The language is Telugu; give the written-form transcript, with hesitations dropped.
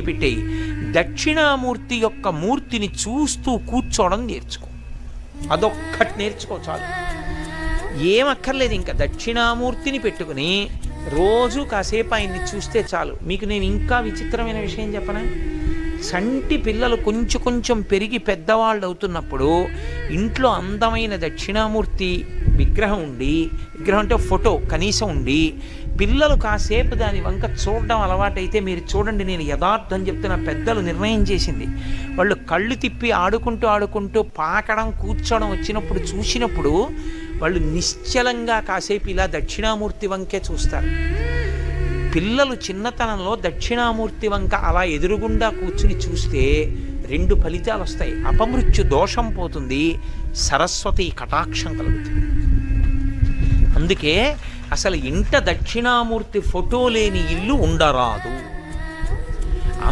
పెట్టేయి. దక్షిణామూర్తి యొక్క మూర్తిని చూస్తూ కూర్చోవడం నేర్చుకో. అదొక్కటి నేర్చుకో చాలు. ఏమక్కర్లేదు. ఇంకా దక్షిణామూర్తిని పెట్టుకుని రోజు కాసేపు ఆయన్ని చూస్తే చాలు. మీకు నేను ఇంకా విచిత్రమైన విషయం చెప్పనా? సంటి పిల్లలు కొంచెం కొంచెం పెరిగి పెద్దవాళ్ళు అవుతున్నప్పుడు ఇంట్లో అందమైన దక్షిణామూర్తి విగ్రహం ఉండి, విగ్రహం అంటే ఫోటో కనీసం ఉండి, పిల్లలు కాసేపు దాని వంక చూడడం అలవాటైతే మీరు చూడండి, నేను యథార్థం చెప్తున్న, పెద్దలు నిర్ణయం చేసింది, వాళ్ళు కళ్ళు తిప్పి ఆడుకుంటూ ఆడుకుంటూ పాకడం కూర్చోవడం వచ్చినప్పుడు చూసినప్పుడు వాళ్ళు నిశ్చలంగా కాసేపు ఇలా దక్షిణామూర్తి వంకే చూస్తారు. పిల్లలు చిన్నతనంలో దక్షిణామూర్తి వంక అలా ఎదురుగుండా కూర్చుని చూస్తే రెండు ఫలితాలు వస్తాయి. అపమృత్యు దోషం పోతుంది, సరస్వతి కటాక్షం కలుగుతుంది. అందుకే అసలు ఇంట దక్షిణామూర్తి ఫోటో లేని ఇల్లు ఉండరాదు.